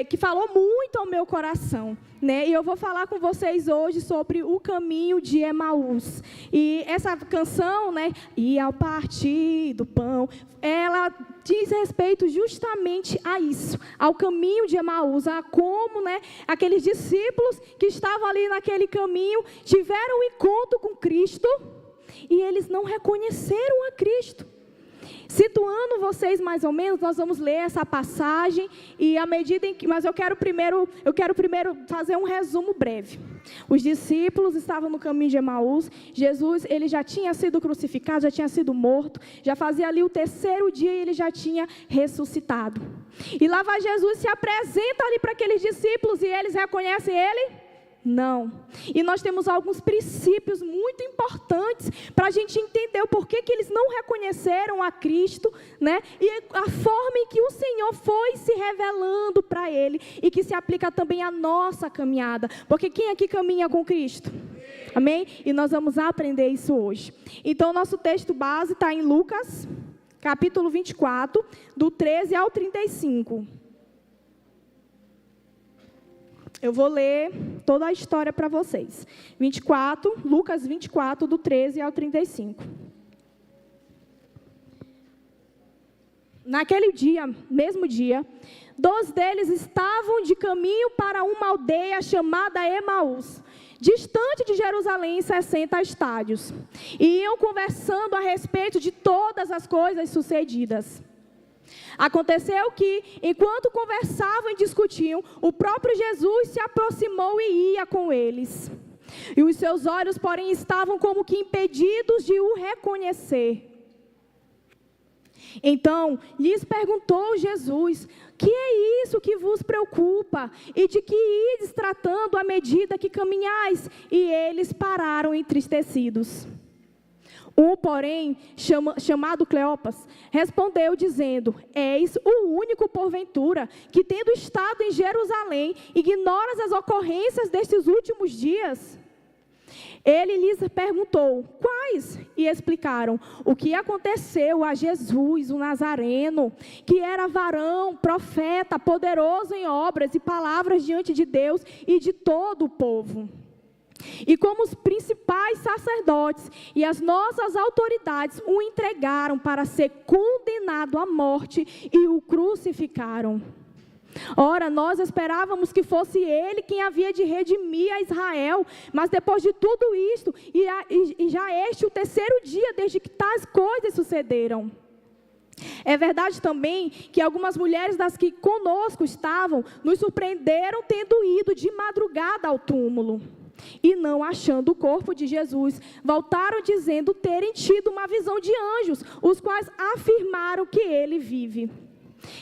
que falou muito ao meu coração, né? E eu vou falar com vocês hoje sobre o caminho de Emaús. E essa canção, né? E ao partir do pão, ela diz respeito justamente a isso, ao caminho de Emaús, a como, né? Aqueles discípulos que estavam ali naquele caminho tiveram um encontro com Cristo e eles não reconheceram a Cristo. Situando vocês mais ou menos, nós vamos ler essa passagem e à medida em que, mas eu quero primeiro fazer um resumo breve. Os discípulos estavam no caminho de Emaús. Jesus, ele já tinha sido crucificado, já tinha sido morto, já fazia ali o terceiro dia e ele já tinha ressuscitado. E lá vai Jesus, se apresenta ali para aqueles discípulos e eles reconhecem ele? Não. E nós temos alguns princípios muito importantes para a gente entender o porquê que eles não reconheceram a Cristo, né? E a forma em que o Senhor foi se revelando para ele e que se aplica também à nossa caminhada. Porque quem aqui caminha com Cristo? Amém? E nós vamos aprender isso hoje. Então, nosso texto base está em Lucas, capítulo 24, do 13 ao 35. Eu vou ler toda a história para vocês. Lucas 24, do 13 ao 35. Naquele dia, mesmo dia, 2 deles estavam de caminho para uma aldeia chamada Emaús, distante de Jerusalém, 60 estádios. E iam conversando a respeito de todas as coisas sucedidas. Aconteceu que, enquanto conversavam e discutiam, o próprio Jesus se aproximou e ia com eles. E os seus olhos, porém, estavam como que impedidos de o reconhecer. Então, lhes perguntou Jesus: que é isso que vos preocupa? E de que ides tratando à medida que caminhais? E eles pararam entristecidos. Porém, chamado Cleopas, respondeu dizendo: eis o único porventura que, tendo estado em Jerusalém, ignoras as ocorrências destes últimos dias? Ele lhes perguntou: quais? E explicaram o que aconteceu a Jesus, o Nazareno, que era varão, profeta, poderoso em obras e palavras diante de Deus e de todo o povo. E como os principais sacerdotes e as nossas autoridades o entregaram para ser condenado à morte e o crucificaram. Ora, nós esperávamos que fosse ele quem havia de redimir a Israel, mas depois de tudo isto, e já este o terceiro dia desde que tais coisas sucederam. É verdade também que algumas mulheres das que conosco estavam nos surpreenderam tendo ido de madrugada ao túmulo. E não achando o corpo de Jesus, voltaram dizendo terem tido uma visão de anjos, os quais afirmaram que ele vive.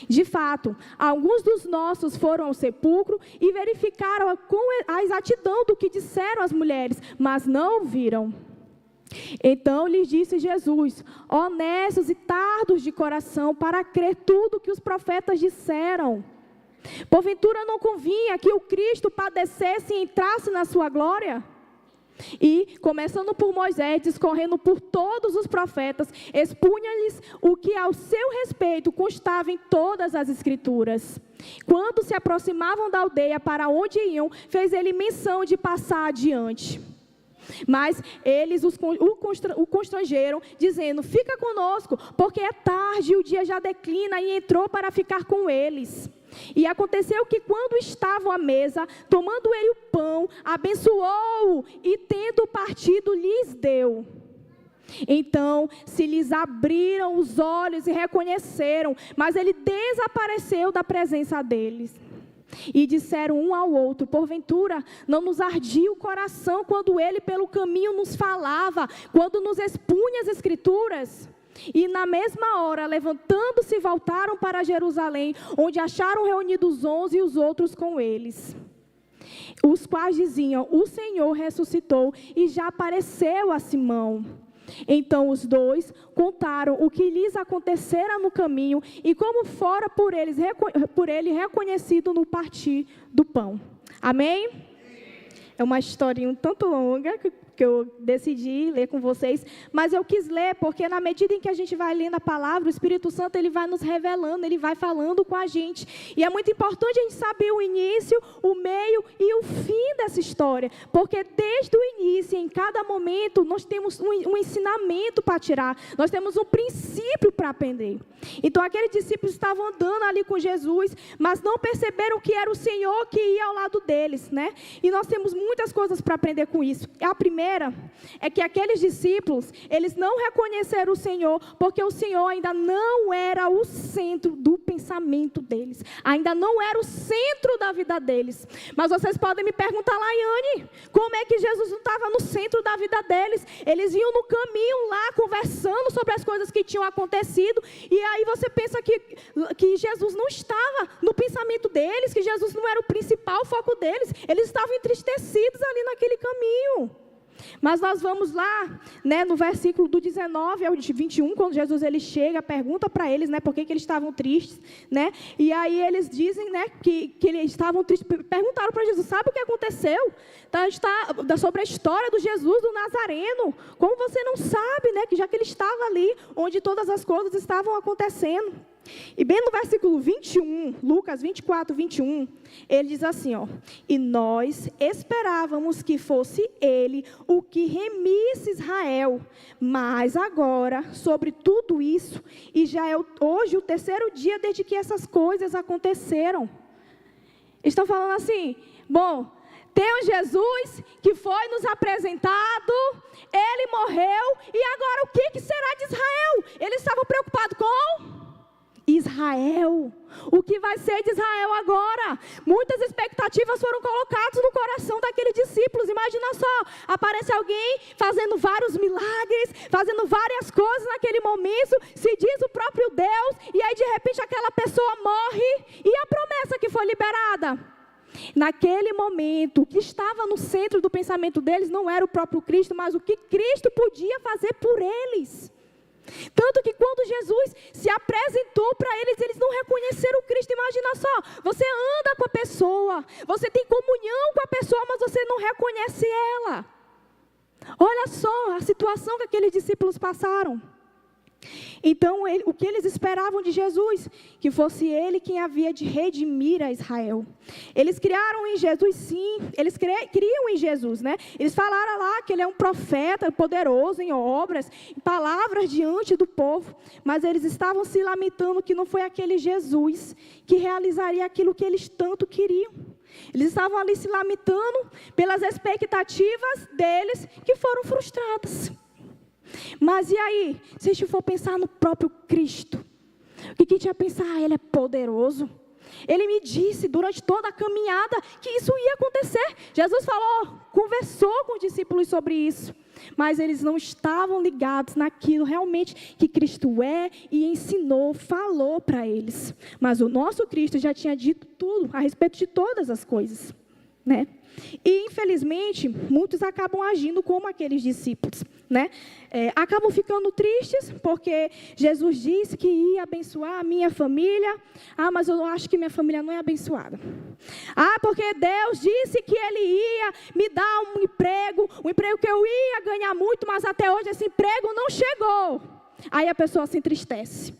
De fato, alguns dos nossos foram ao sepulcro e verificaram com a exatidão do que disseram as mulheres, mas não o viram. Então lhes disse Jesus: honestos e tardos de coração para crer tudo que os profetas disseram. Porventura não convinha que o Cristo padecesse e entrasse na sua glória? E, começando por Moisés, discorrendo por todos os profetas, expunha-lhes o que ao seu respeito constava em todas as Escrituras. Quando se aproximavam da aldeia para onde iam, fez ele menção de passar adiante. Mas eles o constrangeram, dizendo: fica conosco, porque é tarde e o dia já declina, e entrou para ficar com eles. E aconteceu que quando estavam à mesa, tomando ele o pão, abençoou-o e tendo partido lhes deu. Então se lhes abriram os olhos e reconheceram, mas ele desapareceu da presença deles. E disseram um ao outro: porventura não nos ardia o coração quando ele pelo caminho nos falava, quando nos expunha as Escrituras? E na mesma hora, levantando-se, voltaram para Jerusalém, onde acharam reunidos 11 e os outros com eles, os quais diziam: o Senhor ressuscitou e já apareceu a Simão. Então os dois contaram o que lhes acontecera no caminho e como fora por ele reconhecido no partir do pão. Amém? É uma historinha um tanto longa, que eu decidi ler com vocês, mas eu quis ler porque na medida em que a gente vai lendo a palavra, o Espírito Santo ele vai nos revelando, ele vai falando com a gente. E é muito importante a gente saber o início, o meio e o fim dessa história, porque desde o início, em cada momento, nós temos um ensinamento para tirar, nós temos um princípio para aprender. Então aqueles discípulos estavam andando ali com Jesus, mas não perceberam que era o Senhor que ia ao lado deles, né? E nós temos muitas coisas para aprender com isso. A primeira é que aqueles discípulos, eles não reconheceram o Senhor, porque o Senhor ainda não era o centro do pensamento deles, ainda não era o centro da vida deles. Mas vocês podem me perguntar, Laiane, como é que Jesus não estava no centro da vida deles? Eles iam no caminho lá, conversando sobre as coisas que tinham acontecido, e aí você pensa que Jesus não estava no pensamento deles, que Jesus não era o principal foco deles. Eles estavam entristecidos ali naquele caminho. Mas nós vamos lá, né, no versículo do 19 ao 21, quando Jesus ele chega, pergunta para eles, né, por que eles estavam tristes, né, e aí eles dizem, né, que eles estavam tristes, perguntaram para Jesus, sabe o que aconteceu? Então, a gente está sobre a história do Jesus do Nazareno, como você não sabe, né, que já que ele estava ali, onde todas as coisas estavam acontecendo. E bem no versículo 21, Lucas 24, 21, ele diz assim, ó, e nós esperávamos que fosse ele o que remisse Israel, mas agora, sobre tudo isso, e já é hoje o terceiro dia desde que essas coisas aconteceram. Estão falando assim, bom, tem um Jesus que foi nos apresentado, ele morreu, e agora o que será de Israel? Eles estavam preocupados com Israel, o que vai ser de Israel agora? Muitas expectativas foram colocadas no coração daqueles discípulos. Imagina só, aparece alguém fazendo vários milagres, fazendo várias coisas naquele momento, se diz o próprio Deus, e aí de repente aquela pessoa morre, e a promessa que foi liberada? Naquele momento, o que estava no centro do pensamento deles não era o próprio Cristo, mas o que Cristo podia fazer por eles. Tanto que quando Jesus se apresentou para eles, eles não reconheceram o Cristo. Imagina só, você anda com a pessoa, você tem comunhão com a pessoa, mas você não reconhece ela. Olha só a situação que aqueles discípulos passaram. Então, o que eles esperavam de Jesus? Que fosse ele quem havia de redimir a Israel. Eles criaram em Jesus, sim, eles criam em Jesus, né? Eles falaram lá que ele é um profeta poderoso em obras, em palavras diante do povo, mas eles estavam se lamentando que não foi aquele Jesus que realizaria aquilo que eles tanto queriam. Eles estavam ali se lamentando pelas expectativas deles que foram frustradas. Mas e aí, se a gente for pensar no próprio Cristo, o que a gente ia pensar? Ele é poderoso. Ele me disse durante toda a caminhada que isso ia acontecer. Jesus falou, conversou com os discípulos sobre isso. Mas eles não estavam ligados naquilo realmente que Cristo é e ensinou, falou para eles. Mas o nosso Cristo já tinha dito tudo a respeito de todas as coisas, né? E infelizmente, muitos acabam agindo como aqueles discípulos, né? Acabam ficando tristes, porque Jesus disse que ia abençoar a minha família. Ah, mas eu acho que minha família não é abençoada. Ah, porque Deus disse que Ele ia me dar um emprego que eu ia ganhar muito, mas até hoje esse emprego não chegou. Aí a pessoa se entristece.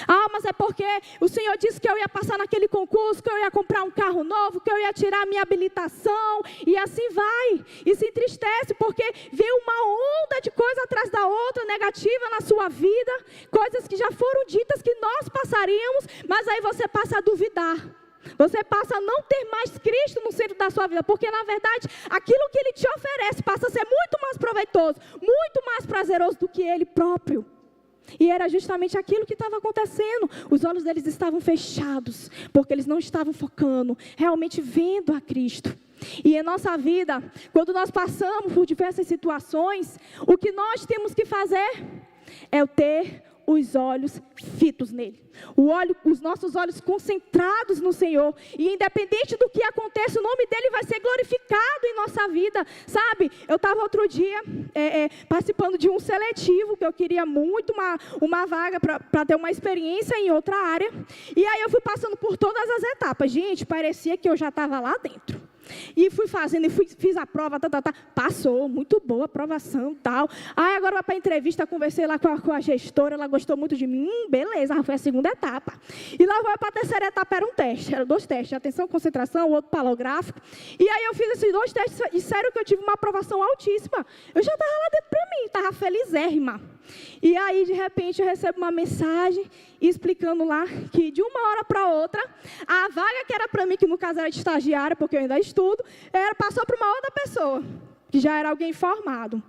Ah, mas é porque o Senhor disse que eu ia passar naquele concurso, que eu ia comprar um carro novo, que eu ia tirar a minha habilitação, e assim vai. E se entristece porque vê uma onda de coisa atrás da outra, negativa na sua vida, coisas que já foram ditas que nós passaríamos, mas aí você passa a duvidar. Você passa a não ter mais Cristo no centro da sua vida, porque na verdade, aquilo que Ele te oferece passa a ser muito mais proveitoso, muito mais prazeroso do que Ele próprio. E era justamente aquilo que estava acontecendo. Os olhos deles estavam fechados, porque eles não estavam focando, realmente vendo a Cristo. E em nossa vida, quando nós passamos por diversas situações, o que nós temos que fazer é ter os olhos fitos nele. Os nossos olhos concentrados no Senhor. E independente do que aconteça, o nome dele vai ser glorificado em nossa vida. Sabe, eu estava outro dia participando de um seletivo, que eu queria muito uma vaga para ter uma experiência em outra área. E aí eu fui passando por todas as etapas. Gente, parecia que eu já estava lá dentro. E fui fazendo, fiz a prova, passou, muito boa a aprovação, tal. Aí agora vai para a entrevista, conversei lá com a gestora, ela gostou muito de mim, beleza, foi a segunda etapa. E lá vai para a terceira etapa, era um teste, eram 2 testes, atenção, concentração, o outro palográfico. E aí eu fiz esses 2 testes, e sério que eu tive uma aprovação altíssima. Eu já estava lá dentro para mim, estava felizérrima. E aí, de repente, eu recebo uma mensagem explicando lá que de uma hora para outra, a vaga que era para mim, que no caso era de estagiária, porque eu ainda estudo, passou para uma outra pessoa, que já era alguém formado.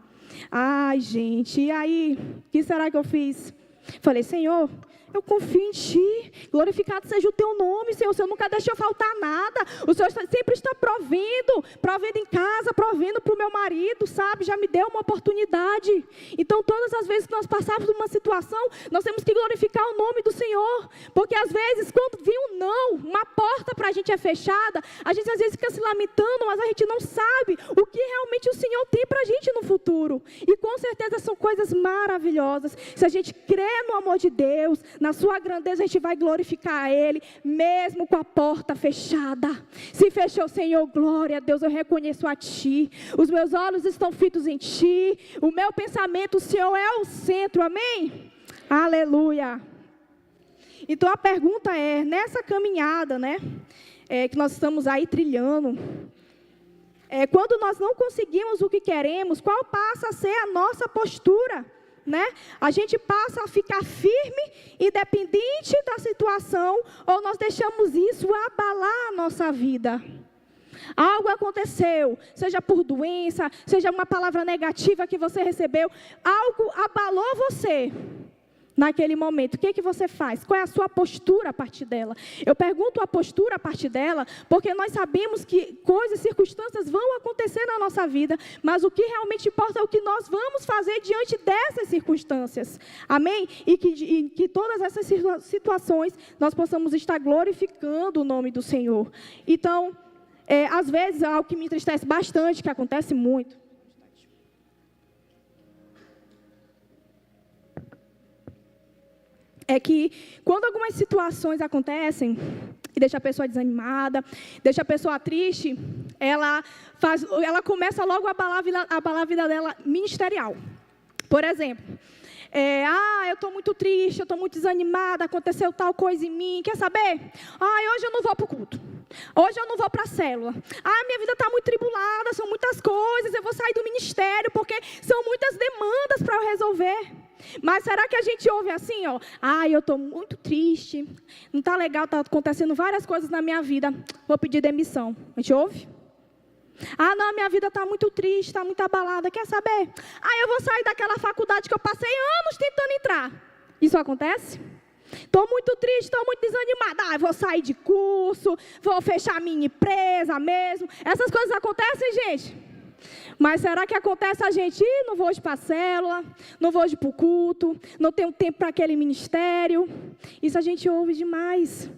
Ai, gente, e aí, o que será que eu fiz? Falei, Senhor, eu confio em Ti, glorificado seja o Teu nome, Senhor, o Senhor nunca deixou faltar nada, o Senhor sempre está provendo em casa, provendo para o meu marido, sabe, já me deu uma oportunidade. Então, todas as vezes que nós passarmos por uma situação, nós temos que glorificar o nome do Senhor, porque às vezes, quando vem um não, uma porta para a gente é fechada, a gente às vezes fica se lamentando, mas a gente não sabe o que realmente o Senhor tem para a gente no futuro, e com certeza são coisas maravilhosas. Se a gente crê no amor de Deus, na sua grandeza, a gente vai glorificar a Ele, mesmo com a porta fechada. Se fechou, Senhor, glória a Deus, eu reconheço a Ti. Os meus olhos estão fitos em Ti. O meu pensamento, o Senhor é o centro, amém? Aleluia. Então a pergunta é, nessa caminhada, né, que nós estamos aí trilhando, quando nós não conseguimos o que queremos, qual passa a ser a nossa postura? Né? A gente passa a ficar firme, independente da situação, ou nós deixamos isso abalar a nossa vida. Algo aconteceu, seja por doença, seja uma palavra negativa que você recebeu, algo abalou você. Naquele momento, o que você faz? Qual é a sua postura a partir dela? Eu pergunto a postura a partir dela, porque nós sabemos que coisas, circunstâncias vão acontecer na nossa vida, mas o que realmente importa é o que nós vamos fazer diante dessas circunstâncias. Amém? E que todas essas situações nós possamos estar glorificando o nome do Senhor. Então, às vezes, algo que me entristece bastante, que acontece muito, é que quando algumas situações acontecem e deixa a pessoa desanimada, deixa a pessoa triste, ela começa logo a abalar a vida dela ministerial. Por exemplo, eu estou muito triste, eu estou muito desanimada, aconteceu tal coisa em mim, quer saber? Hoje eu não vou para o culto, hoje eu não vou para a célula, minha vida está muito tribulada, são muitas coisas, eu vou sair do ministério, porque são muitas demandas para eu resolver. Mas será que a gente ouve assim, eu estou muito triste, não está legal, está acontecendo várias coisas na minha vida, vou pedir demissão. A gente ouve? Não, minha vida está muito triste, está muito abalada, quer saber? Eu vou sair daquela faculdade que eu passei anos tentando entrar. Isso acontece? Estou muito triste, estou muito desanimada. Vou sair de curso, vou fechar minha empresa mesmo. Essas coisas acontecem, gente? Mas será que acontece a gente, não vou hoje para a célula, não vou hoje para o culto, não tenho tempo para aquele ministério? Isso a gente ouve demais.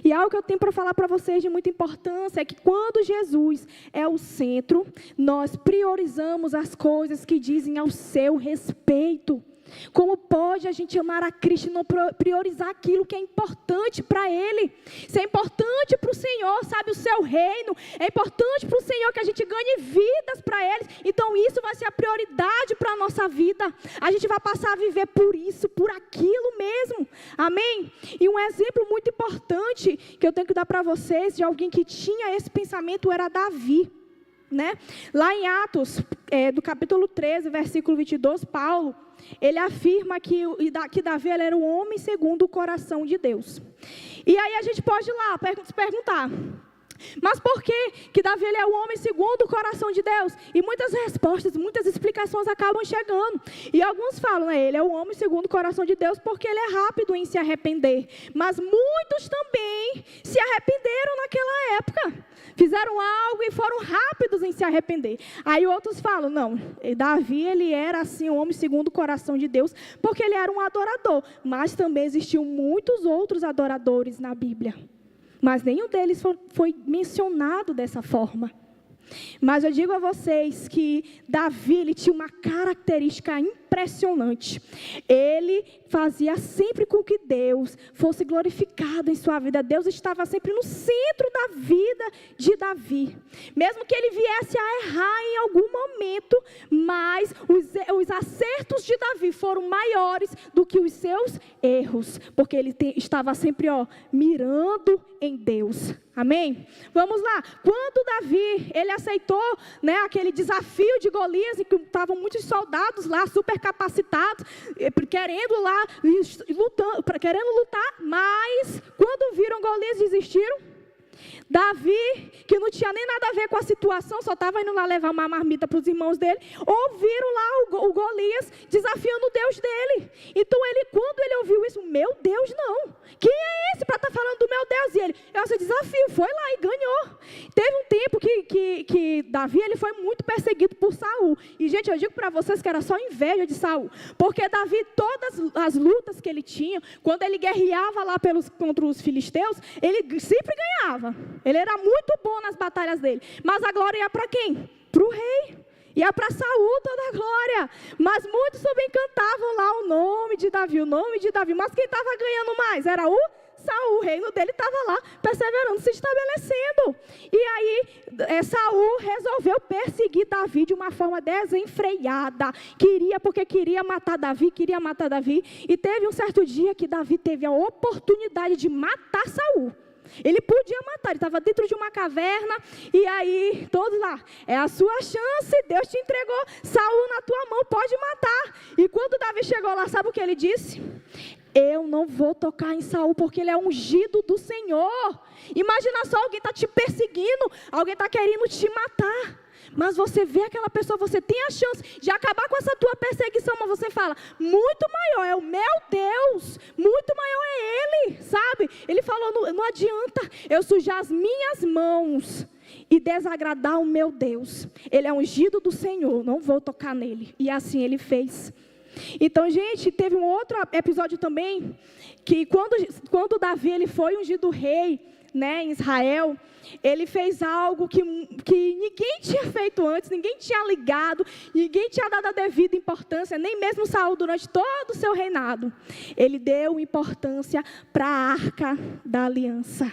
E algo que eu tenho para falar para vocês de muita importância é que quando Jesus é o centro, nós priorizamos as coisas que dizem ao seu respeito. Como pode a gente amar a Cristo e não priorizar aquilo que é importante para Ele? Se é importante para o Senhor, sabe, o seu reino, é importante para o Senhor que a gente ganhe vidas para eles, então isso vai ser a prioridade para a nossa vida. A gente vai passar a viver por isso, por aquilo mesmo, amém? E um exemplo muito importante que eu tenho que dar para vocês, de alguém que tinha esse pensamento, era Davi, né? Lá em Atos, do capítulo 13, versículo 22, Paulo, ele afirma que Davi era o homem segundo o coração de Deus. E aí a gente pode ir lá se perguntar, mas por que Davi é o homem segundo o coração de Deus? E muitas respostas, muitas explicações acabam chegando. E alguns falam, ele é o homem segundo o coração de Deus porque ele é rápido em se arrepender. Mas muitos também se arrependeram naquela época. Fizeram algo e foram rápidos em se arrepender. Aí outros falam, não, Davi ele era assim, um homem segundo o coração de Deus, porque ele era um adorador. Mas também existiam muitos outros adoradores na Bíblia. Mas nenhum deles foi mencionado dessa forma. Mas eu digo a vocês que Davi, ele tinha uma característica impressionante. Ele fazia sempre com que Deus fosse glorificado em sua vida. Deus estava sempre no centro da vida de Davi. Mesmo que ele viesse a errar em algum momento, mas os acertos de Davi foram maiores do que os seus erros. Porque ele estava sempre mirando em Deus. Amém? Vamos lá. Quando Davi, ele aceitou, aquele desafio de Golias, em que estavam muitos soldados lá, super capacitados, querendo lutar, mas quando viram Golias, desistiram. Davi, que não tinha nem nada a ver com a situação, só estava indo lá levar uma marmita para os irmãos dele, ouviram lá o Golias desafiando o Deus dele. Então quando ele ouviu isso, meu Deus, não, quem é esse para estar falando do meu Deus? E ele, esse desafio, foi lá e ganhou. Teve um tempo que Davi, ele foi muito perseguido por Saul, e gente, eu digo para vocês que era só inveja de Saul, porque Davi, todas as lutas que ele tinha, quando ele guerreava lá contra os filisteus, ele sempre ganhava. Ele era muito bom nas batalhas dele. Mas a glória ia para quem? Para o rei. Ia para Saul toda a glória. Mas muitos também cantavam lá o nome de Davi, o nome de Davi. Mas quem estava ganhando mais? Era o Saul. O reino dele estava lá, perseverando, se estabelecendo. E aí, Saul resolveu perseguir Davi de uma forma desenfreada. Porque queria matar Davi. E teve um certo dia que Davi teve a oportunidade de matar Saul. Ele podia matar, ele estava dentro de uma caverna, e aí, todos lá, é a sua chance, Deus te entregou Saul na tua mão, pode matar. E quando Davi chegou lá, sabe o que ele disse? Eu não vou tocar em Saul, porque ele é ungido do Senhor. Imagina só, alguém está te perseguindo, alguém está querendo te matar. Mas você vê aquela pessoa, você tem a chance de acabar com essa tua perseguição, mas você fala, muito maior é o meu Deus, muito maior é Ele, sabe? Ele falou, não adianta eu sujar as minhas mãos e desagradar o meu Deus. Ele é ungido do Senhor, não vou tocar nele. E assim ele fez. Então, gente, teve um outro episódio também, que quando Davi, ele foi ungido rei, em Israel, ele fez algo que ninguém tinha feito antes, ninguém tinha ligado, ninguém tinha dado a devida importância, nem mesmo Saul durante todo o seu reinado. Ele deu importância para a Arca da Aliança.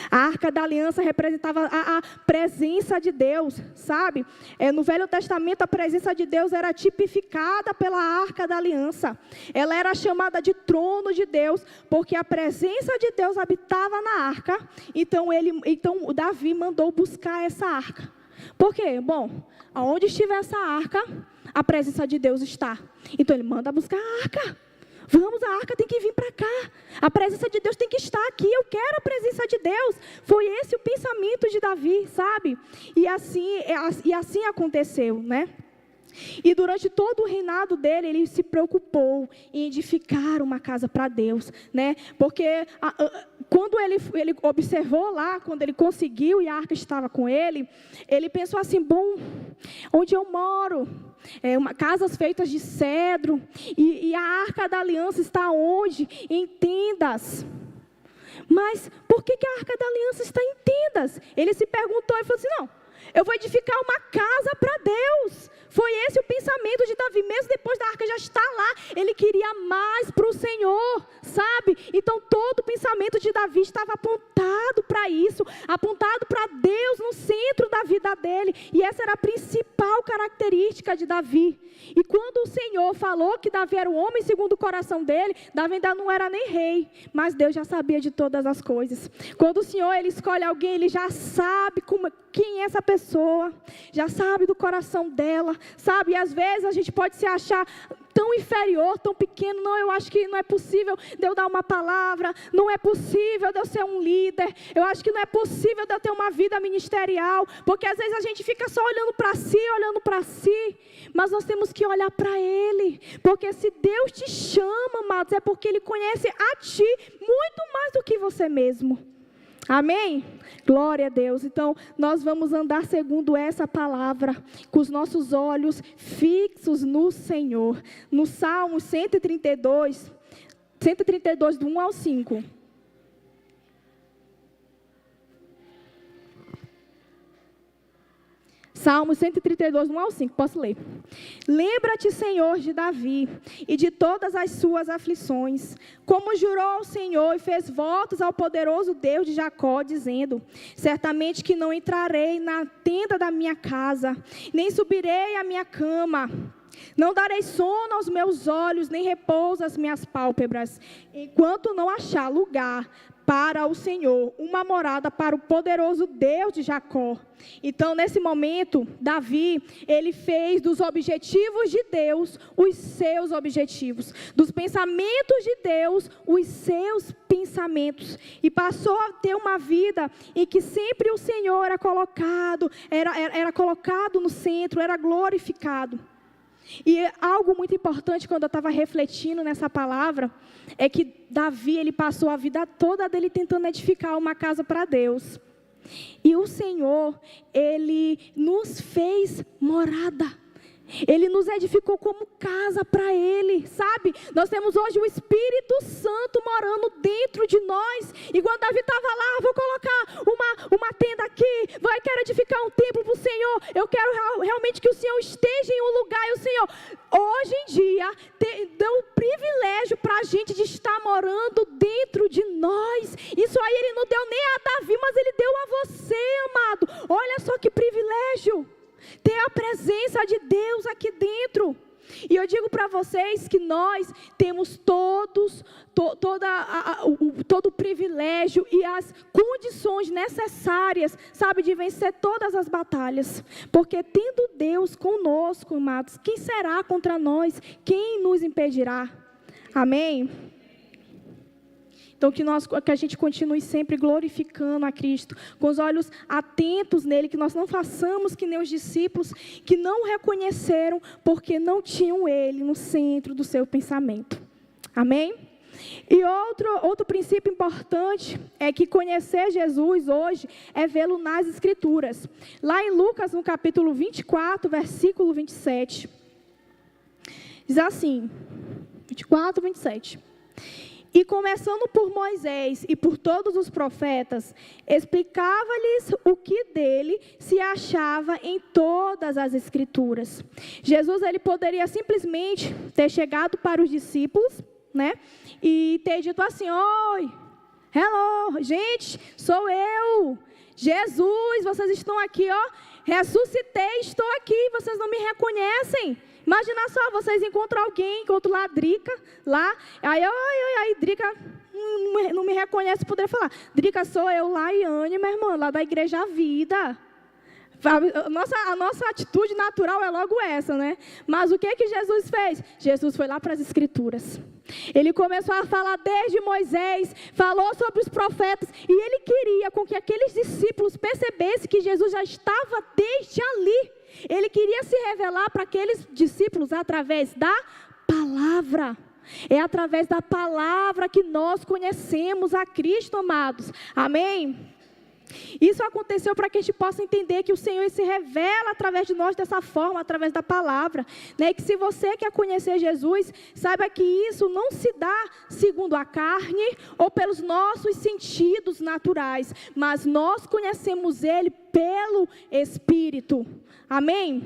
A Arca da Aliança representava a presença de Deus, sabe? No Velho Testamento, a presença de Deus era tipificada pela Arca da Aliança. Ela era chamada de trono de Deus, porque a presença de Deus habitava na arca. Então Davi mandou buscar essa arca. Por quê? Bom, aonde estiver essa arca, a presença de Deus está. Então ele manda buscar a arca. Vamos, a arca tem que vir para cá. A presença de Deus tem que estar aqui. Eu quero a presença de Deus. Foi esse o pensamento de Davi, sabe? E assim aconteceu, E durante todo o reinado dele, ele se preocupou em edificar uma casa para Deus, Porque quando ele observou lá, quando ele conseguiu e a arca estava com ele pensou assim, bom, onde eu moro, casas feitas de cedro, e a arca da aliança está onde? Em tendas. Mas por que a arca da aliança está em tendas? Ele se perguntou e falou assim, não, eu vou edificar uma casa para Deus. Foi esse o pensamento de Davi, mesmo depois da arca já estar lá, ele queria mais para o Senhor, sabe? Então todo o pensamento de Davi estava apontado para isso, apontado para Deus no centro da vida dele, e essa era a principal característica de Davi. E quando o Senhor falou que Davi era o homem segundo o coração dele, Davi ainda não era nem rei, mas Deus já sabia de todas as coisas. Quando o Senhor, ele escolhe alguém, ele já sabe quem é essa pessoa, já sabe do coração dela, sabe? E às vezes a gente pode se achar tão inferior, tão pequeno. Não, eu acho que não é possível de eu dar uma palavra, não é possível de eu ser um líder, eu acho que não é possível de eu ter uma vida ministerial, porque às vezes a gente fica só olhando para si, mas nós temos que olhar para Ele, porque se Deus te chama, amados, é porque Ele conhece a ti muito mais do que você mesmo. Amém? Glória a Deus. Então, nós vamos andar segundo essa palavra, com os nossos olhos fixos no Senhor. No Salmo 132, do 1 ao 5. Salmo 132, 1 ao 5, posso ler. Lembra-te, Senhor, de Davi e de todas as suas aflições, como jurou ao Senhor e fez votos ao poderoso Deus de Jacó, dizendo: certamente que não entrarei na tenda da minha casa, nem subirei à minha cama. Não darei sono aos meus olhos, nem repouso às minhas pálpebras, enquanto não achar lugar para o Senhor, uma morada para o poderoso Deus de Jacó. Então, nesse momento, Davi, ele fez dos objetivos de Deus os seus objetivos, dos pensamentos de Deus os seus pensamentos, e passou a ter uma vida em que sempre o Senhor era colocado no centro, era glorificado. E algo muito importante, quando eu estava refletindo nessa palavra, é que Davi, ele passou a vida toda dele tentando edificar uma casa para Deus. E o Senhor, ele nos fez morada. Ele nos edificou como casa para Ele, sabe? Nós temos hoje o Espírito Santo morando dentro de nós. E quando Davi estava lá, vou colocar uma tenda aqui, quero edificar um templo para o Senhor. Eu quero realmente que o Senhor esteja em um lugar. E o Senhor, hoje em dia, deu o privilégio para a gente de estar morando dentro de nós. Isso aí Ele não deu nem a Davi, mas Ele deu a você, amado. Olha só que privilégio. Ter a presença de Deus aqui dentro. E eu digo para vocês que nós temos todo o privilégio e as condições necessárias, sabe, de vencer todas as batalhas. Porque tendo Deus conosco, amados, quem será contra nós? Quem nos impedirá? Amém? Então, que a gente continue sempre glorificando a Cristo, com os olhos atentos nele, que nós não façamos que nem os discípulos que não reconheceram, porque não tinham ele no centro do seu pensamento. Amém? E outro princípio importante é que conhecer Jesus hoje é vê-lo nas Escrituras. Lá em Lucas, no capítulo 24, versículo 27, diz assim, 24, 27... E começando por Moisés e por todos os profetas, explicava-lhes o que dele se achava em todas as Escrituras. Jesus, ele poderia simplesmente ter chegado para os discípulos, né? E ter dito assim: oi, hello, gente, sou eu, Jesus, vocês estão aqui, ó, ressuscitei, estou aqui, vocês não me reconhecem? Imagina só, vocês encontram alguém, encontram lá a Drica, lá, aí Drica não me reconhece, poderia falar: Drica, sou eu, Laiane, minha irmã, lá da Igreja Vida. A nossa atitude natural é logo essa, né? Mas o que Jesus fez? Jesus foi lá para as Escrituras. Ele começou a falar desde Moisés, falou sobre os profetas, e ele queria com que aqueles discípulos percebessem que Jesus já estava desde ali. Ele queria se revelar para aqueles discípulos através da palavra. É através da palavra que nós conhecemos a Cristo, amados. Amém? Isso aconteceu para que a gente possa entender que o Senhor se revela através de nós dessa forma, através da palavra, né? E que se você quer conhecer Jesus, saiba que isso não se dá segundo a carne ou pelos nossos sentidos naturais, mas nós conhecemos Ele pelo Espírito. Amém?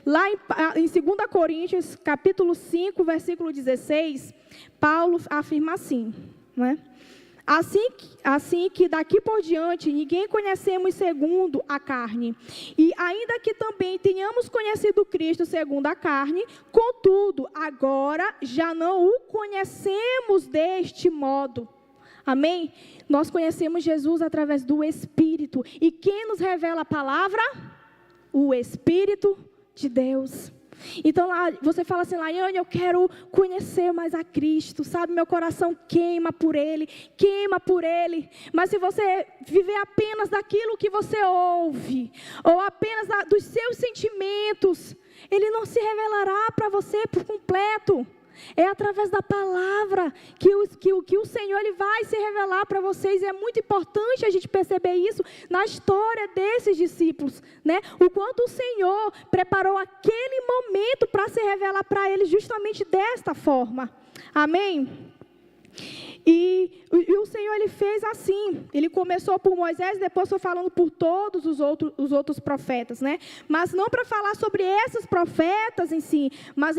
Lá em 2 Coríntios, capítulo 5, versículo 16, Paulo afirma assim, né? Assim que daqui por diante ninguém conhecemos segundo a carne. E ainda que também tenhamos conhecido Cristo segundo a carne, contudo, agora já não o conhecemos deste modo. Amém? Nós conhecemos Jesus através do Espírito. E quem nos revela a palavra? O Espírito de Deus. Então lá você fala assim: Laiane, eu quero conhecer mais a Cristo, sabe? Meu coração queima por Ele. Mas se você viver apenas daquilo que você ouve, ou apenas dos seus sentimentos, Ele não se revelará para você por completo. É através da palavra que o Senhor ele vai se revelar para vocês. E é muito importante a gente perceber isso na história desses discípulos, né? O quanto o Senhor preparou aquele momento para se revelar para eles justamente desta forma. Amém? E o Senhor, Ele fez assim. Ele começou por Moisés, depois foi falando por todos os outros profetas, né? Mas não para falar sobre esses profetas em si, mas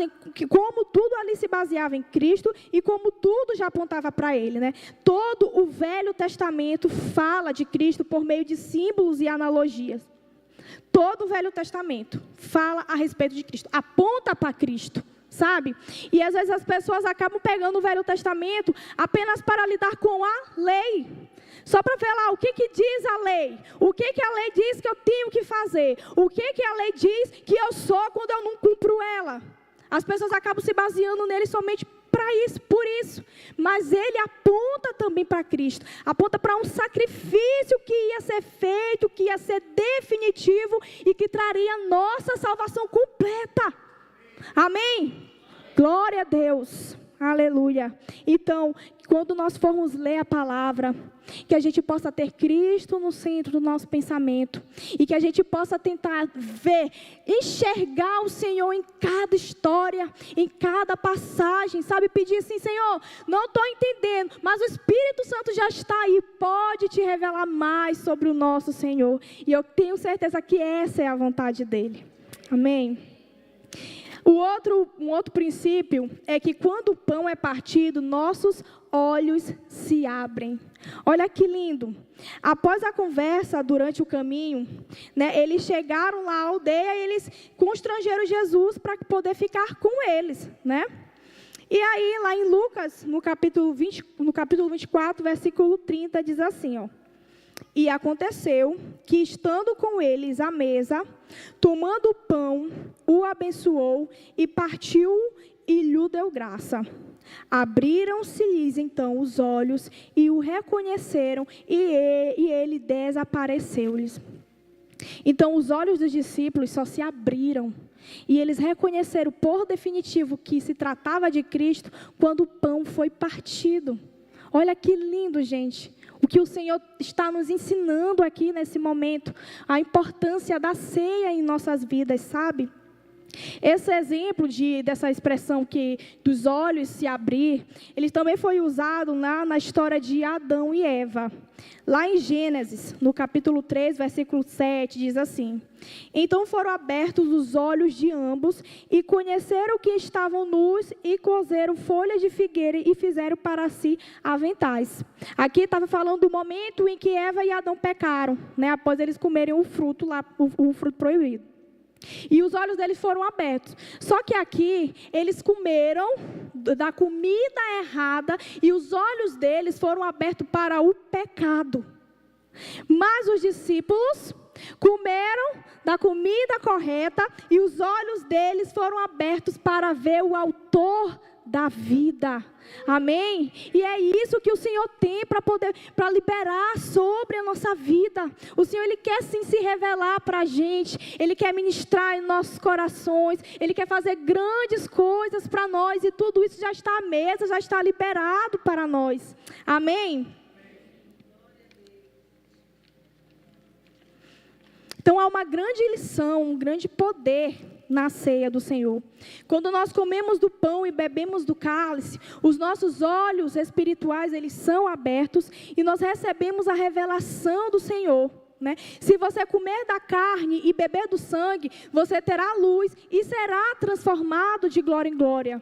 como tudo ali se baseava em Cristo e como tudo já apontava para Ele, né? Todo o Velho Testamento fala de Cristo por meio de símbolos e analogias. Todo o Velho Testamento fala a respeito de Cristo, aponta para Cristo, sabe? E às vezes as pessoas acabam pegando o Velho Testamento apenas para lidar com a lei. Só para ver lá o que diz a lei. O que a lei diz que eu tenho que fazer. O que a lei diz que eu sou quando eu não cumpro ela. As pessoas acabam se baseando nele somente para isso, por isso. Mas ele aponta também para Cristo. Aponta para um sacrifício que ia ser feito, que ia ser definitivo e que traria a nossa salvação completa. Amém? Glória a Deus. Aleluia. Então, quando nós formos ler a palavra, que a gente possa ter Cristo no centro do nosso pensamento. E que a gente possa tentar ver, enxergar o Senhor em cada história, em cada passagem, sabe? Pedir assim, Senhor, não estou entendendo, mas o Espírito Santo já está aí, pode te revelar mais sobre o nosso Senhor. E eu tenho certeza que essa é a vontade dEle. Amém? Um outro princípio é que quando o pão é partido, nossos olhos se abrem. Olha que lindo. Após a conversa, durante o caminho, né, eles chegaram lá à aldeia e eles constrangeram Jesus para poder ficar com eles, né? E aí, lá em Lucas, no capítulo 24, versículo 30, diz assim, ó. E aconteceu que, estando com eles à mesa, tomando o pão, o abençoou e partiu e lhe deu graça. Abriram-se-lhes então os olhos e o reconheceram e ele desapareceu-lhes. Então os olhos dos discípulos só se abriram e eles reconheceram por definitivo que se tratava de Cristo quando o pão foi partido. Olha que lindo, gente. O que o Senhor está nos ensinando aqui nesse momento, a importância da ceia em nossas vidas, sabe? Esse exemplo dessa expressão que dos olhos se abrir, ele também foi usado lá na história de Adão e Eva. Lá em Gênesis, no capítulo 3, versículo 7, diz assim: Então foram abertos os olhos de ambos e conheceram que estavam nus e coseram folhas de figueira e fizeram para si aventais. Aqui estava falando do momento em que Eva e Adão pecaram, né, após eles comerem o fruto lá, o fruto proibido. E os olhos deles foram abertos. Só que aqui, eles comeram da comida errada e os olhos deles foram abertos para o pecado. Mas os discípulos comeram da comida correta e os olhos deles foram abertos para ver o autor da vida. Amém? E é isso que o Senhor tem para liberar sobre a nossa vida. O Senhor, Ele quer sim se revelar para a gente. Ele quer ministrar em nossos corações. Ele quer fazer grandes coisas para nós. E tudo isso já está à mesa, já está liberado para nós. Amém? Então há uma grande lição, um grande poder na ceia do Senhor. Quando nós comemos do pão e bebemos do cálice, os nossos olhos espirituais, eles são abertos e nós recebemos a revelação do Senhor, né? Se você comer da carne e beber do sangue, você terá luz e será transformado de glória em glória.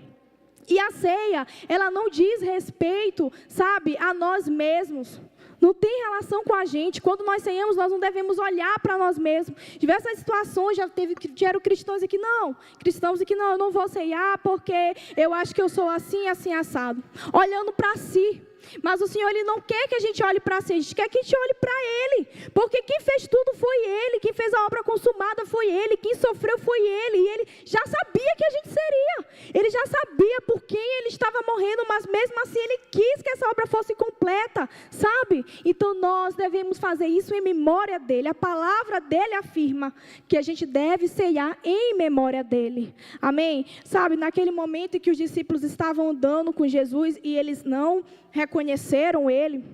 E a ceia, ela não diz respeito, sabe, a nós mesmos. Não tem relação com a gente. Quando nós ceiamos, nós não devemos olhar para nós mesmos. Diversas situações já tiveram cristãos aqui, não. Cristãos aqui, não, eu não vou ceiar porque eu acho que eu sou assim, assim, assado. Olhando para si. Mas o Senhor, Ele não quer que a gente olhe para si, a gente quer que a gente olhe para Ele. Porque quem fez tudo foi Ele, quem fez a obra consumada foi Ele, quem sofreu foi Ele. E Ele já sabia que a gente seria. Ele já sabia por quem Ele estava morrendo, mas mesmo assim Ele quis que essa obra fosse completa, sabe? Então nós devemos fazer isso em memória dEle. A palavra dEle afirma que a gente deve ceiar em memória dEle. Amém? Sabe, naquele momento em que os discípulos estavam andando com Jesus e eles não reconheceram Ele,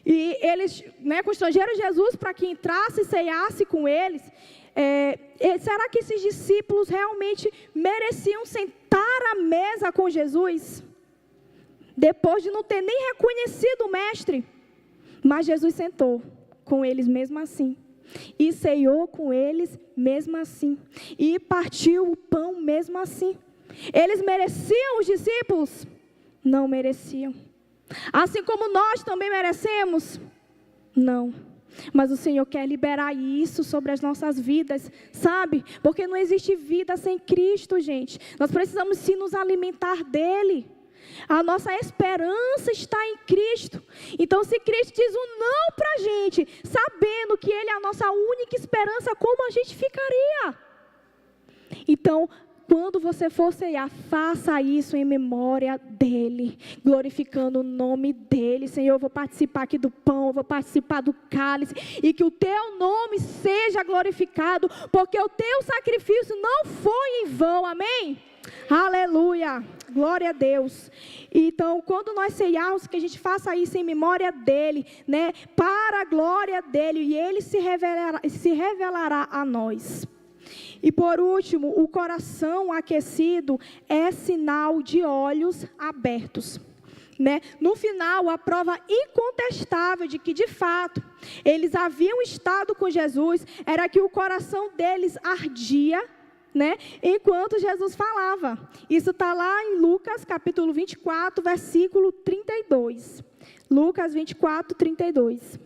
e eles, né, constrangeram Jesus para que entrasse e ceiasse com eles. Será que esses discípulos realmente mereciam sentar à mesa com Jesus? depois de não ter nem reconhecido o mestre. Mas Jesus sentou com eles mesmo assim, e ceiou com eles mesmo assim, e partiu o pão mesmo assim. Eles mereciam, os discípulos? Não mereciam. Assim como nós também merecemos? Não. Mas o Senhor quer liberar isso sobre as nossas vidas, sabe? Porque não existe vida sem Cristo, gente. Nós precisamos sim nos alimentar dEle. A nossa esperança está em Cristo. Então, se Cristo diz um não para a gente, sabendo que Ele é a nossa única esperança, como a gente ficaria? Então, quando você for ceiar, faça isso em memória dEle, glorificando o nome dEle. Senhor, eu vou participar aqui do pão, eu vou participar do cálice, e que o Teu nome seja glorificado, porque o Teu sacrifício não foi em vão, amém? Aleluia, glória a Deus. Então, quando nós ceiarmos, que a gente faça isso em memória dEle, né? Para a glória dEle, e Ele se revelará a nós. E por último, o coração aquecido é sinal de olhos abertos, né? No final, a prova incontestável de que, de fato, eles haviam estado com Jesus, era que o coração deles ardia, né? Enquanto Jesus falava. Isso está lá em Lucas capítulo 24, versículo 32. Lucas 24, 32.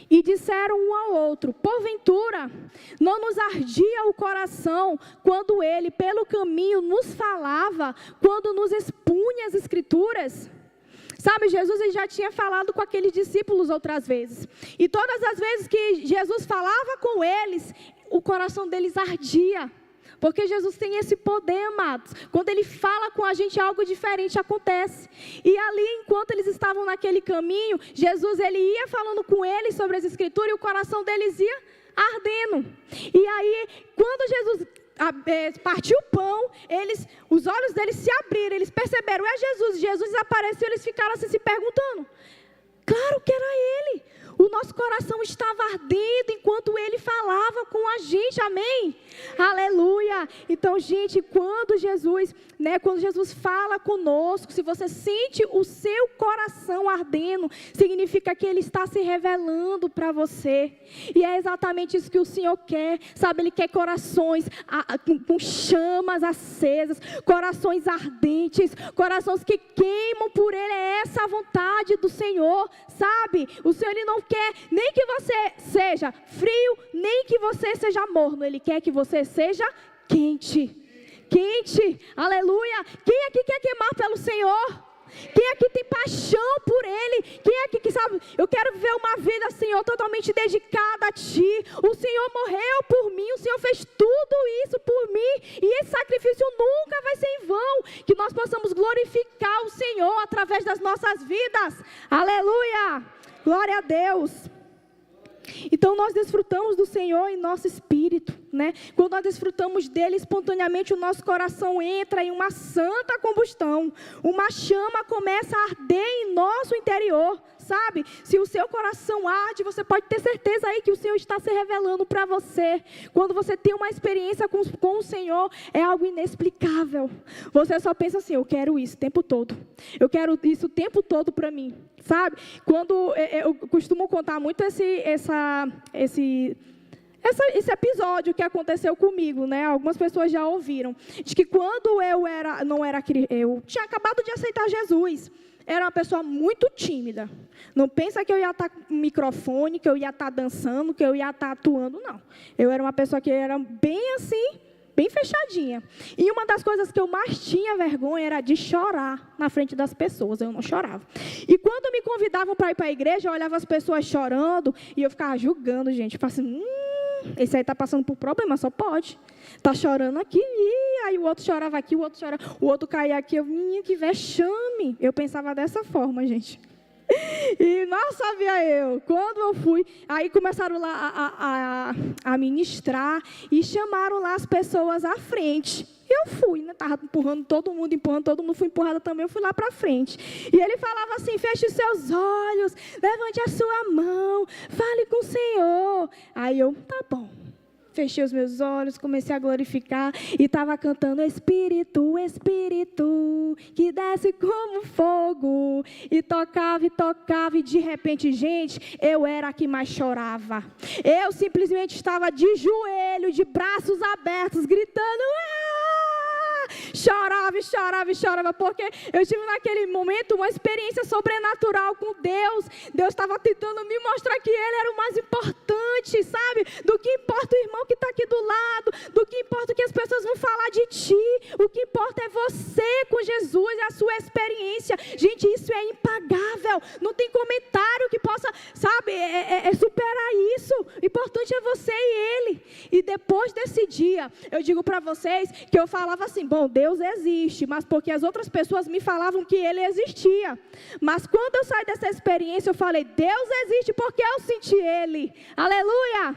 E disseram um ao outro: porventura, não nos ardia o coração quando ele, pelo caminho, nos falava, quando nos expunha as Escrituras? Sabe, Jesus ele já tinha falado com aqueles discípulos outras vezes. E todas as vezes que Jesus falava com eles, o coração deles ardia. Porque Jesus tem esse poder, amados. Quando Ele fala com a gente, algo diferente acontece. E ali, enquanto eles estavam naquele caminho, Jesus ele ia falando com eles sobre as Escrituras e o coração deles ia ardendo. E aí, quando Jesus partiu o pão, os olhos deles se abriram, eles perceberam, é Jesus. Jesus apareceu, eles ficaram assim se perguntando. Claro que era Ele. O nosso coração estava ardendo enquanto Ele falava com a gente, amém? Aleluia! Então, gente, quando Jesus fala conosco, se você sente o seu coração ardendo, significa que Ele está se revelando para você. E é exatamente isso que o Senhor quer, sabe? Ele quer corações com chamas acesas, corações ardentes, corações que queimam por Ele. É essa a vontade do Senhor, sabe? O Senhor Ele não quer nem que você seja frio, nem que você seja morno. Ele quer que você seja quente. Quente, aleluia. Quem aqui quer queimar pelo Senhor? Quem aqui tem paixão por Ele? Quem aqui que sabe, eu quero viver uma vida, Senhor, totalmente dedicada a Ti. O Senhor morreu por mim, o Senhor fez tudo isso por mim, e esse sacrifício nunca vai ser em vão. Que nós possamos glorificar o Senhor através das nossas vidas. Aleluia, glória a Deus. Então nós desfrutamos do Senhor em nosso espírito, né? Quando nós desfrutamos dele, espontaneamente o nosso coração entra em uma santa combustão. Uma chama começa a arder em nosso interior, sabe? Se o seu coração arde, você pode ter certeza aí que o Senhor está se revelando para você. Quando você tem uma experiência com o Senhor, é algo inexplicável. Você só pensa assim, eu quero isso o tempo todo. Eu quero isso o tempo todo para mim, sabe? Quando eu costumo contar muito esse episódio que aconteceu comigo, né? Algumas pessoas já ouviram. De que quando eu tinha acabado de aceitar Jesus, era uma pessoa muito tímida. Não pensa que eu ia estar com o microfone, que eu ia estar dançando, que eu ia estar atuando, não. Eu era uma pessoa que era bem assim, bem fechadinha. E uma das coisas que eu mais tinha vergonha era de chorar na frente das pessoas. Eu não chorava. E quando me convidavam para ir para a igreja, eu olhava as pessoas chorando e eu ficava julgando, gente. Eu falava assim, esse aí está passando por problema, só pode. Está chorando aqui, e aí o outro chorava aqui, o outro chorava, o outro caía aqui. Eu, que vexame. Eu pensava dessa forma, gente. E não sabia eu, quando eu fui, aí começaram lá a ministrar e chamaram lá as pessoas à frente. Eu fui, né? Estava empurrando todo mundo, fui empurrada também, eu fui lá para frente. E ele falava assim, feche os seus olhos, levante a sua mão, fale com o Senhor. Aí eu, tá bom. Fechei os meus olhos, comecei a glorificar e estava cantando Espírito, Espírito, que desce como fogo. E tocava, e de repente, gente, eu era a que mais chorava. Eu simplesmente estava de joelho, de braços abertos, gritando, chorava e chorava e chorava, porque eu tive naquele momento uma experiência sobrenatural com Deus. Deus estava tentando me mostrar que Ele era o mais importante, sabe? Do que importa o irmão que está aqui do lado, do que importa o que as pessoas vão falar de ti. O que importa é você com Jesus, é a sua experiência. Gente, isso é impagável. Não tem comentário que possa, sabe, superar isso. O importante é você e Ele. E depois desse dia, eu digo para vocês que eu falava assim, bom, Deus existe, mas porque as outras pessoas me falavam que Ele existia. Mas quando eu saí dessa experiência, eu falei, Deus existe porque eu senti Ele. Aleluia!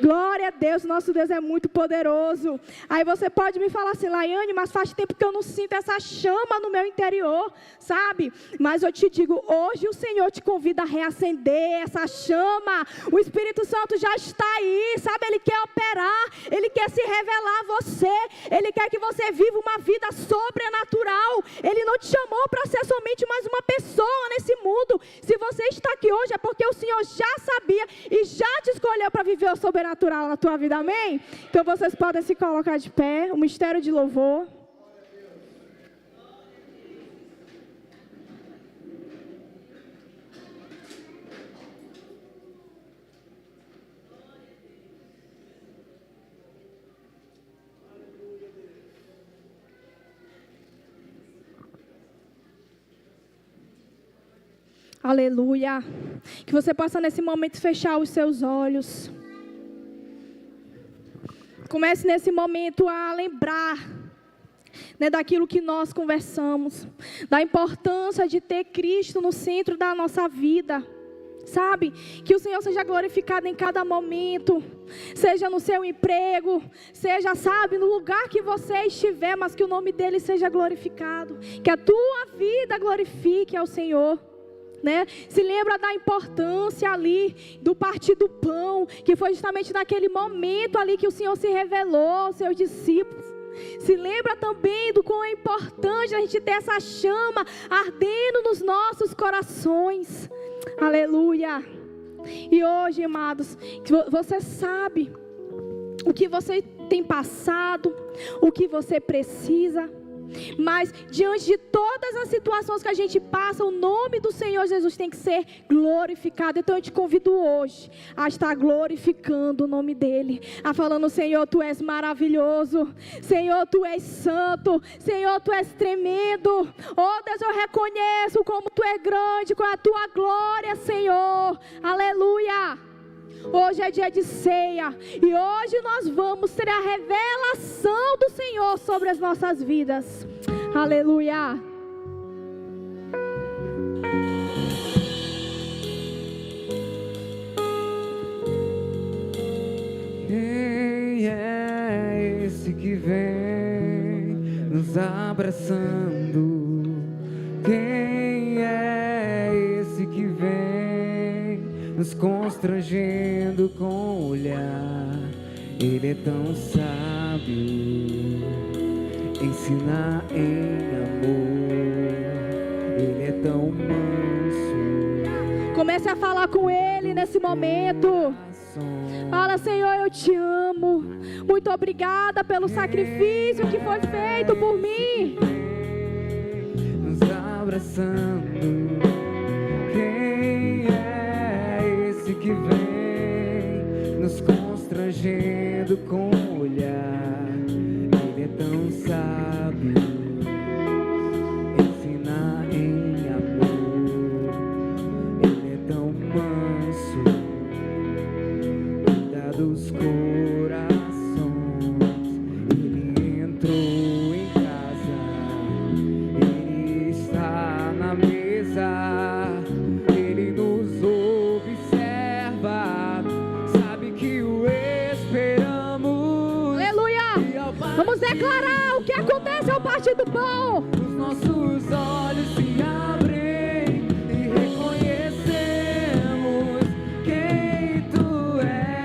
Glória a Deus, nosso Deus é muito poderoso. Aí você pode me falar assim, Laiane, mas faz tempo que eu não sinto essa chama no meu interior, sabe? Mas eu te digo, hoje o Senhor te convida a reacender essa chama. O Espírito Santo já está aí, sabe? Ele quer operar, Ele quer se revelar a você. Ele quer que você viva uma vida sobrenatural. Ele não te chamou para ser somente mais uma pessoa nesse mundo. Se você está aqui hoje é porque o Senhor já sabia e já te escolheu para viver o sobrenatural na tua vida, amém? Então vocês podem se colocar de pé, o mistério de louvor. Aleluia. Que você possa nesse momento fechar os seus olhos. Comece nesse momento a lembrar, né, daquilo que nós conversamos, da importância de ter Cristo no centro da nossa vida, sabe? Que o Senhor seja glorificado em cada momento, seja no seu emprego, seja, sabe, no lugar que você estiver, mas que o nome dEle seja glorificado, que a tua vida glorifique ao Senhor. Né? Se lembra da importância ali do partir do pão, que foi justamente naquele momento ali que o Senhor se revelou aos seus discípulos. Se lembra também do quão é importante a gente ter essa chama ardendo nos nossos corações. Aleluia. E hoje, amados, você sabe o que você tem passado, o que você precisa. Mas diante de todas as situações que a gente passa, o nome do Senhor Jesus tem que ser glorificado. Então eu te convido hoje a estar glorificando o nome dEle, a falando, Senhor, Tu és maravilhoso, Senhor, Tu és santo, Senhor, Tu és tremendo. Oh Deus, eu reconheço como Tu é grande, com a Tua glória, Senhor. Aleluia. Hoje é dia de ceia e hoje nós vamos ter a revelação do Senhor sobre as nossas vidas. Aleluia. Quem é esse que vem nos abraçando? Quem é esse que vem nos constrangendo com o olhar? Ele é tão sábio, ensina em amor. Ele é tão manso. Comece a falar com Ele nesse momento. Fala, Senhor, eu te amo. Muito obrigada pelo sacrifício que foi feito por mim. Nos abraçando. Quem é esse que vem nos constrangendo com o olhar? Ele é tão sábio, ensina em amor. Ele é tão manso, cuida dos corações. Ele entrou em casa, ele está na mesa, ele nos observa, sabe que o esperamos. Aleluia! Vamos declarar o que acontece ao partir do pão. Os nossos olhos se abrem e reconhecemos quem Tu és.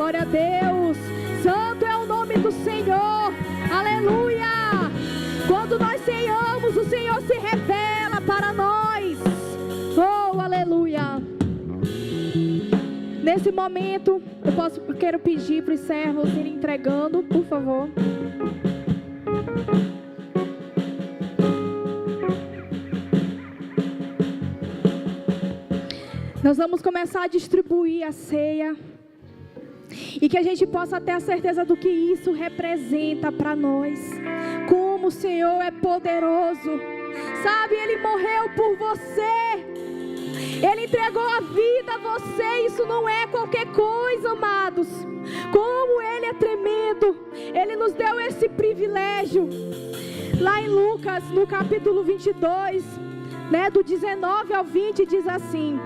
Glória a Deus. Santo é o nome do Senhor. Aleluia. Quando nós ceiamos, o Senhor se revela para nós. Oh, aleluia. Nesse momento, eu quero pedir para os servos irem entregando, por favor. Nós vamos começar a distribuir a ceia. E que a gente possa ter a certeza do que isso representa para nós. Como o Senhor é poderoso. Sabe, Ele morreu por você. Ele entregou a vida a você. Isso não é qualquer coisa, amados. Como Ele é tremendo. Ele nos deu esse privilégio. Lá em Lucas, no capítulo 22, do 19 ao 20, diz assim: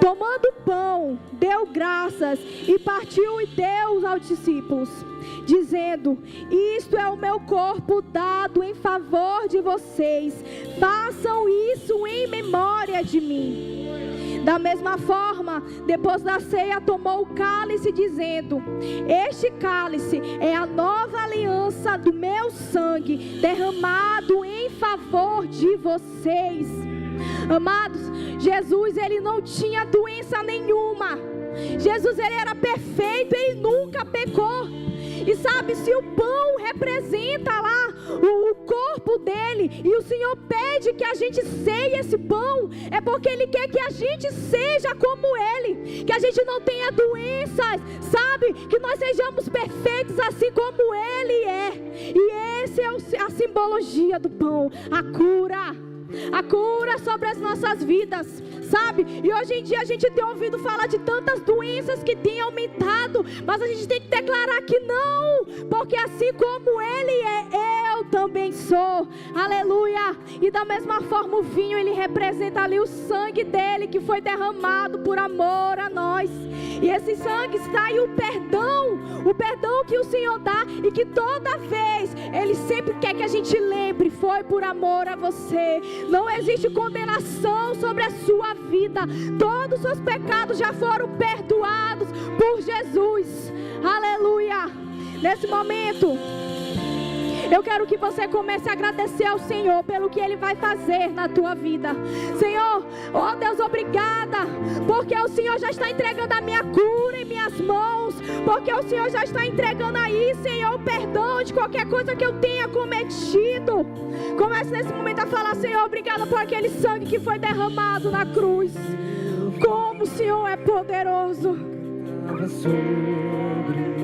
tomando o pão, deu graças e partiu e deu aos discípulos, dizendo: isto é o meu corpo dado em favor de vocês, façam isso em memória de mim. Da mesma forma, depois da ceia, tomou o cálice, dizendo: este cálice é a nova aliança do meu sangue, derramado em favor de vocês. Amados, Jesus, Ele não tinha doença nenhuma. Jesus, Ele era perfeito, Ele nunca pecou. E sabe, se o pão representa lá o corpo dele, e o Senhor pede que a gente ceie esse pão, é porque Ele quer que a gente seja como Ele, que a gente não tenha doenças, sabe, que nós sejamos perfeitos assim como Ele é. E essa é a simbologia do pão, a cura sobre as nossas vidas, sabe? E hoje em dia a gente tem ouvido falar de tantas doenças que têm aumentado, mas a gente tem que declarar que não, porque assim como Ele é, eu também sou. Aleluia. E da mesma forma o vinho, ele representa ali o sangue dele, que foi derramado por amor a nós. E esse sangue está aí o perdão que o Senhor dá, e que toda vez Ele sempre quer que a gente lembre: foi por amor a você. Não existe condenação sobre a sua vida. Todos os seus pecados já foram perdoados por Jesus. Aleluia. Nesse momento, eu quero que você comece a agradecer ao Senhor pelo que Ele vai fazer na tua vida. Senhor, oh Deus, obrigada, porque o Senhor já está entregando a minha cura em minhas mãos, porque o Senhor já está entregando aí, Senhor, o perdão de qualquer coisa que eu tenha cometido. Comece nesse momento a falar: Senhor, obrigada por aquele sangue que foi derramado na cruz. Como o Senhor é poderoso. Sobre